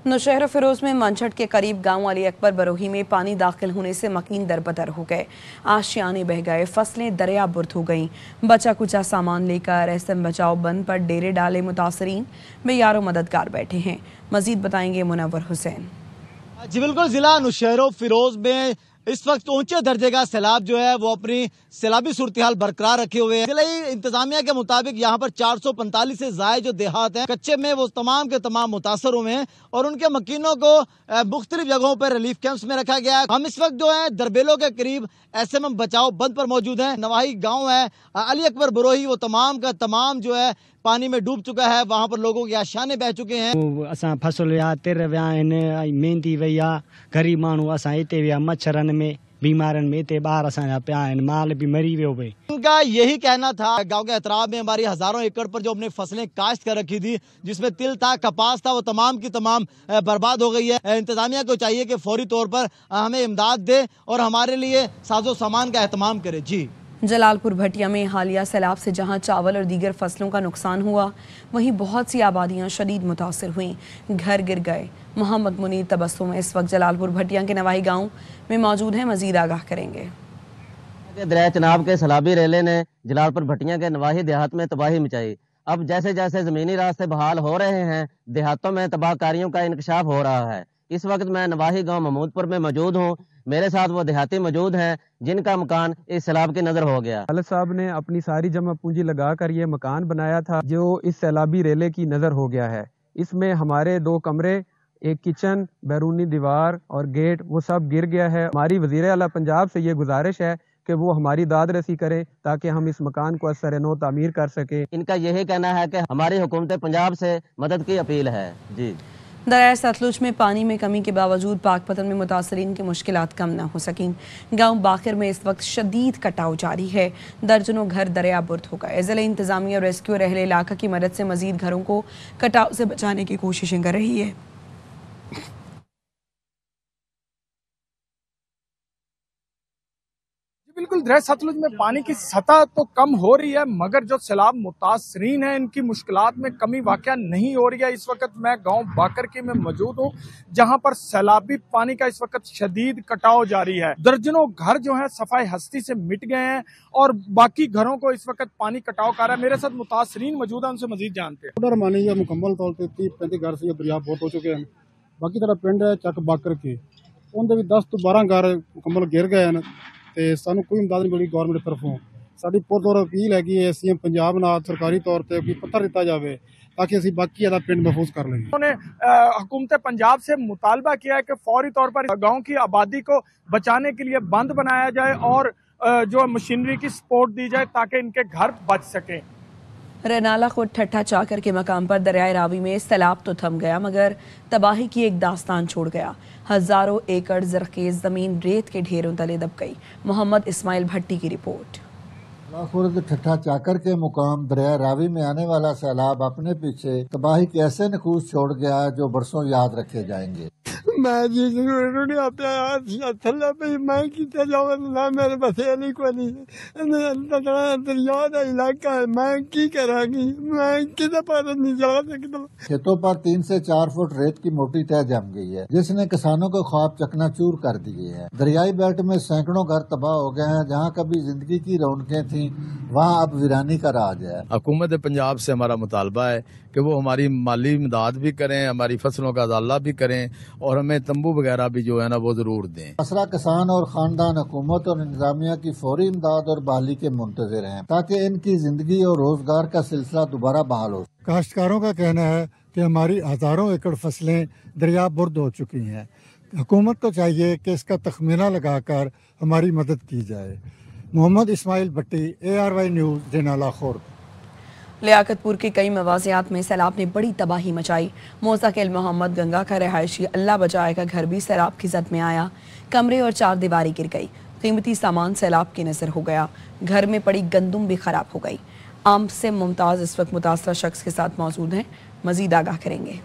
नौशहरा फिरोज में मंछट के करीब गांव अली अकबर बरोही में पानी दाखिल होने से मकीन दरबदर हो गए। आशियाने बह गए, फसलें दरिया बुर्द हो गईं। बचा कुचा सामान लेकर एसएम बचाओ बंद पर डेरे डाले मुतासरीन में यारो मददगार बैठे हैं। मजीद बताएंगे मुनव्वर हुसैन। जी बिल्कुल, जिला नौशहरा फिरोज में इस वक्त ऊंचे दर्जे का सैलाब जो है वो अपनी सैलाबी सूरत हाल बरकरार रखे हुए हैं। जिला इंतजामिया के मुताबिक यहाँ पर 445 से जायद जो देहात हैं कच्चे में वो तमाम के तमाम मुतासर हुए हैं और उनके मकीनों को मुख्तलिफ जगहों पर रिलीफ कैंप्स में रखा गया है। हम इस वक्त जो है दरबेलों के करीब एसएमएम बचाओ बंद पर मौजूद हैं। नवाही गाँव है अली अकबर बरोही, वो तमाम का तमाम जो है पानी में डूब चुका है। वहाँ पर लोगों के आशाने बह चुके हैं। असां फसल विया, तिर विया आहिनि, मेहंदी वई आहे, गरीब माण्हू असां हिते विया मच्छरनि में, बीमारनि में, हिते ॿार असांजा पिया आहिनि, माल भी मरी वियो भई। उनका यही कहना था। गांव के अतराफ में हमारी हजारों एकड़ पर जो हमने फसलें काश्त कर रखी थी, जिसमें तिल था, कपास था, वो तमाम की तमाम बर्बाद हो गई है। इंतजामिया को चाहिए कि फौरी तौर पर हमें इमदाद दे और हमारे लिए साजो सामान का एहतमाम करे। जी, जलालपुर भटिया में हालिया सैलाब से जहां चावल और दीगर फसलों का नुकसान हुआ, वहीं बहुत सी आबादियां शदीद मुतासर हुईं, घर गिर गए। मोहम्मद मुनीर तबस्सुम इस वक्त जलालपुर भटिया के नवाही गांव में मौजूद हैं, मजीद आगाह करेंगे। दरिया चनाब के सैलाबी रेले ने जलालपुर भटिया के नवाही देहात में तबाही मचाई। अब जैसे जैसे जमीनी रास्ते बहाल हो रहे हैं, देहातों में तबाहकारियों का इंकशाफ हो रहा है। इस वक्त मैं नवाही गांव महमूदपुर में मौजूद हूँ। मेरे साथ वो देहाती मौजूद हैं जिनका मकान इस सैलाब की नजर हो गया। खालिद साहब ने अपनी सारी जमा पूंजी लगाकर ये मकान बनाया था जो इस सैलाबी रेले की नजर हो गया है। इसमें हमारे 2 कमरे, एक किचन, बैरूनी दीवार और गेट वो सब गिर गया है। हमारी वजीर आला पंजाब से ये गुजारिश है कि वो हमारी दाद रसी करें ताकि हम इस मकान को असर नो तामीर कर सके। इनका यही कहना है कि हमारी हुकूमत पंजाब से मदद की अपील है। जी, दरिया सतलुज में पानी में कमी के बावजूद पाकपतन में मुतासरीन की मुश्किलात कम न हो सकें। गांव बाकर में इस वक्त शदीद कटाव जारी है, दर्जनों घर दरिया बुर्द हो गए। ज़िला इंतजामिया और रेस्क्यू अहले इलाका की मदद से मजीद घरों को कटाव से बचाने की कोशिशें कर रही है। बिल्कुल, दरिया सतलुज में पानी की सतह तो कम हो रही है, मगर जो सैलाब मुतासरीन है इनकी मुश्किलात में कमी वाक़या नहीं हो रही है। इस वक्त मैं गांव बाकर के में मौजूद हूं, जहां पर सैलाबी पानी का इस वक्त शदीद कटाव जारी है। दर्जनों घर जो है सफाई हस्ती से मिट गए हैं और बाकी घरों को इस वक्त पानी कटाव कर रहा है। मेरे साथ मुतासरीन मौजूद है, उनसे मजीद जानते हैं। उधर मानी मुकम्मल तौर पर 30-35 घर से दरिया बहुत हो चुके हैं। बाकी तरह पिंड है चक बाकर के, उनके भी 10 ਤੋਂ 12 घर मुकम्मल गिर गए हैं ਤੇ ਸਾਨੂੰ ਕੋਈ ਇਮਦਾਦ ਨਹੀਂ ਮਿਲੀ ਗਵਰਨਮੈਂਟ ਤਰਫੋਂ। ਸਾਡੀ ਪੁਰਜ਼ੋਰ ਅਪੀਲ ਹੈਗੀ ਹੈ ਸੀਐਮ ਪੰਜਾਬ ਨਾਲ ਸਰਕਾਰੀ ਤੌਰ ਤੇ ਕੋਈ ਪੱਤਰ ਦਿੱਤਾ ਜਾਵੇ ताकि ਅਸੀਂ बाकी वाला पिंड महफूज कर लेंगे। उन्होंने हुकूमत पंजाब से मुतालबा किया है कि फौरी तौर पर गांव की आबादी को बचाने के लिए बंद बनाया जाए और जो मशीनरी की सपोर्ट दी जाए ताकि इनके घर बच सकें। रनाला खुद ठट्ठा चाकर के मकाम पर दरियाए रावी में सैलाब तो थम गया, मगर तबाही की एक दास्तान छोड़ गया। हजारों एकड़ जरखेज जमीन रेत के ढेरों तले दब गई। मोहम्मद इस्माइल भट्टी की रिपोर्ट। खुर्द ठट्ठा चाकर के मुकाम दरिया रावी में आने वाला सैलाब अपने पीछे तबाही के ऐसे नकूस छोड़ गया जो बरसों याद रखे जाएंगे। मैं जी मैं कितने जाऊंगा, मेरे बसेली को नहीं दरिया का इलाका है, मैं की करांगी, मैं किधर पर नहीं जा सकता। खेतों पर 3 से 4 फुट रेत की मोटी तह जम गई है जिसने किसानों को ख्वाब चकनाचूर कर दिए हैं। दरियाई बेल्ट में सैकड़ों घर तबाह हो गए हैं। जहाँ कभी जिंदगी की रौनकें थी वहाँ अब वीरानी का राज है। हुकूमत पंजाब से हमारा मुतालबा है कि वो हमारी माली इमदाद भी करें, हमारी फसलों का अजाला भी करें और हमें तंबू वगैरह भी जो है ना वो जरूर दें। असरा किसान और खानदान हुकूमत और इंतजामिया की फौरी इमदाद और बहाली के मुंतजिर हैं ताकि इनकी जिंदगी और रोजगार का सिलसिला दोबारा बहाल हो। काश्तकारों का कहना है कि हमारी हजारों एकड़ फसलें दरिया बुर्द हो चुकी हैं। हुकूमत को चाहिए कि इसका तखमीना लगाकर हमारी मदद की जाए। मोहम्मद इस्माइल भट्टी, ARY न्यूज़, जनाला खुर्द। लियाकतपुर के कई मवाज़ियात में सैलाब ने बड़ी तबाही मचाई। मोज़ाकिल मोहम्मद गंगा का रिहायशी अल्लाह बचाए का घर भी सैलाब की जद में आया। कमरे और 4 दीवारी गिर गई। कीमती सामान सैलाब की नज़र हो गया। घर में पड़ी गंदुम भी खराब हो गई। आम से मुमताज़ इस वक्त मुतासरा शख्स के साथ मौजूद हैं, मजीद आगाह करेंगे।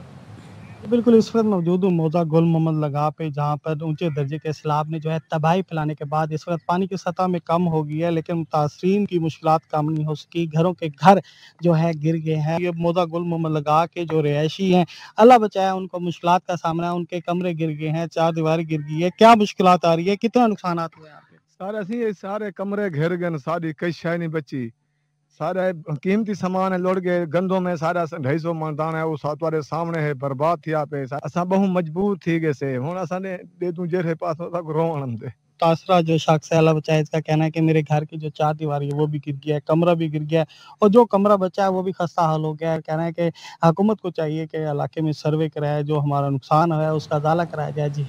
बिल्कुल, इस वक़्त मौजूद हूँ मौज़ा गुल मोहम्मद लगा पे, जहाँ पर ऊँचे दर्जे के सैलाब ने जो है तबाही फैलाने के बाद इस वक़्त पानी की सतह में कम हो गई है, लेकिन मुतासरीन की मुश्किलात कम नहीं हो सकी। घरों के घर जो है गिर गए हैं। ये मौज़ा गुल मोहम्मद लगा के जो रिहायशी हैं, अल्लाह बचाए उनको मुश्किलात का सामना है, उनके कमरे गिर गए हैं, चारदीवारी गिर गई है। क्या मुश्किलात आ रही है? कितना नुकसानात हुए हैं आपके? सारे असी सारे कमरे घेर गए, सारी कई शै नहीं बची। सारा कीमती सामान है लुढ़ गए, गंदों में सारा 250 मणदान है वो सातवारे सामने है बर्बाद थिया पे। असा बहु मजबूर थी गए से हुन असा ने दे दूं जेरे पास तक रोवण दे। मुतासरा जो शख्स है अल्लाह बचाए, इसका कहना है कि मेरे घर की जो चारदीवारी है वो भी गिर गया है, कमरा भी गिर गया है और जो कमरा बचा है वो भी खस्ता हाल हो गया है। कहना है कि हुकूमत को चाहिए कि इलाके में सर्वे कराया, जो हमारा नुकसान हुआ है उसका अदाला कराया जाए। जी।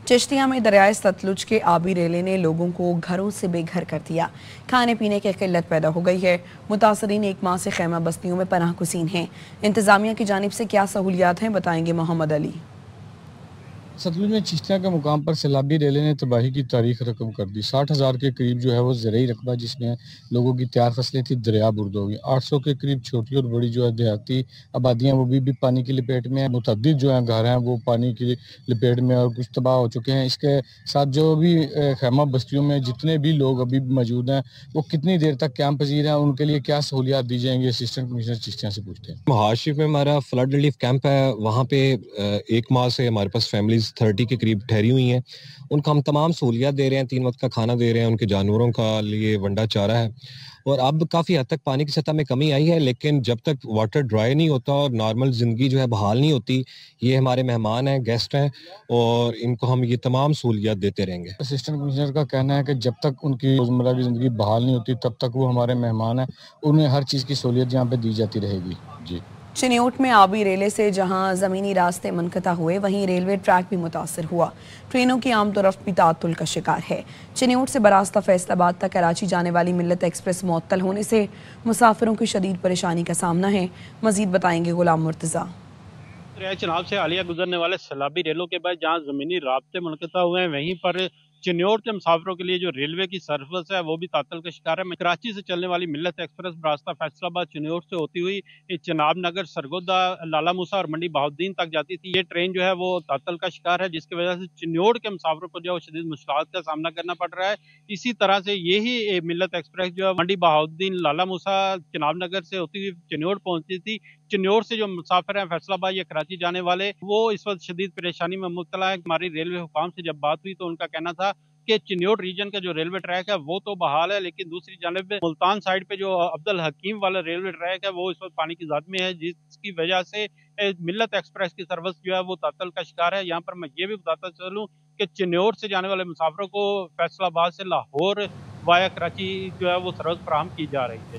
चिश्तिया में दरियाए सतलुज के आबी रेले ने लोगों को घरों से बेघर कर दिया। खाने पीने की किल्लत पैदा हो गई है। मुतासरीन एक माह से खैमा बस्तियों में पनाह गुसीन हैं। इंतजामिया की जानिब से क्या सहूलियात हैं, बताएंगे मोहम्मद अली। सतलुज में चिश्तिया के मुकाम पर सैलाबी रेले ने तबाही की तारीख रकम कर दी। 60,000 के करीब जो है वो ज़रई रकबा, जिसमें लोगों की तैयार फसलें थी, दरिया बुर्द हो गई। 800 के करीब छोटी और बड़ी जो है देहाती आबादियाँ वो भी पानी की लपेट में है। मुतअद्दिद जो है घर हैं वो पानी की लपेट में और कुछ तबाह हो चुके हैं। इसके साथ जो भी खैमा बस्तियों में जितने भी लोग अभी मौजूद हैं वो कितनी देर तक कैंप पजीर हैं, उनके लिए क्या सहूलियात दी जाएंगी, असिस्टेंट कमिश्नर चिश्तिया से पूछते हैं। महाशिफ में हमारा फ्लड रिलीफ कैंप है, वहाँ पे एक माह से हमारे पास फैमिलीज 30 के करीब ठहरी हुई हैं। उनको हम तमाम सहूलियात दे रहे हैं, 3 वक्त का खाना दे रहे हैं, उनके जानवरों का लिए वंडा चारा है। और अब काफ़ी हद तक पानी की सतह में कमी आई है, लेकिन जब तक वाटर ड्राई नहीं होता और नॉर्मल ज़िंदगी जो है बहाल नहीं होती, ये हमारे मेहमान हैं, गेस्ट हैं और इनको हम ये तमाम सहूलियात देते रहेंगे। असिस्टेंट कमिश्नर का कहना है कि जब तक उनकी रोज़मर्रा की ज़िंदगी बहाल नहीं होती तब तक वो हमारे मेहमान हैं, उन्हें हर चीज़ की सहूलियत यहाँ पे दी जाती रहेगी। जी। चिन्योट में आबी रेले से जहां ज़मीनी रास्ते मुनक़ता हुए, वहीं रेलवे ट्रैक भी मुतासर हुआ। ट्रेनों की आमद रफ्त भी तातुल का शिकार है। चिन्योट से बरास्ता फैसलाबाद तक कराची जाने वाली मिल्लत एक्सप्रेस मुअत्तल होने से मुसाफिरों की शदीद परेशानी का सामना है। मजीद बताएंगे गुलाम मुर्तज़ा। दरिया चिनाब से हालिया गुजरने वाले सैलाबी रेलों के बाद जहां ज़मीनी रास्ते मुनक़ता हुए हैं, वहीं पर चिन्योट के मुसाफिरों के लिए जो रेलवे की सर्विस है वो भी तातल का शिकार है। कराची से चलने वाली मिल्लत एक्सप्रेस रास्ता फैसलाबाद चिन्योट से होती हुई चिनाब नगर, सरगोदा, लाला मूसा और मंडी बहाउद्दीन तक जाती थी। ये ट्रेन जो है वो तातल का शिकार है, जिसकी वजह से चिन्योट के मुसाफिरों को जो है शदीद मुश्किलात का सामना करना पड़ रहा है। इसी तरह से यही मिल्लत एक्सप्रेस जो है मंडी बहाउद्दीन, लाला मूसा, चिनाब नगर से होती हुई चिन्योट पहुंचती थी। चिन्योट से जो मुसाफिर हैं फैसलाबाद या कराची जाने वाले, वो इस वक्त शदीद परेशानी में मुब्तला है। हमारी रेलवे हुकाम से जब बात हुई तो उनका कहना था कि चिन्योट रीजन का जो रेलवे ट्रैक है वो तो बहाल है, लेकिन दूसरी जानिब मुल्तान साइड पे जो अब्दुल हकीम वाला रेलवे ट्रैक है वो इस वक्त पानी की ज़द में है, जिसकी वजह से मिल्लत एक्सप्रेस की सर्विस जो है वो तातल का शिकार है। यहाँ पर मैं ये भी बताता चलूँ कि चिन्योट से जाने वाले मुसाफिरों को फैसलाबाद से लाहौर वाया कराची जो है वो सर्विस फराहम की जा रही है।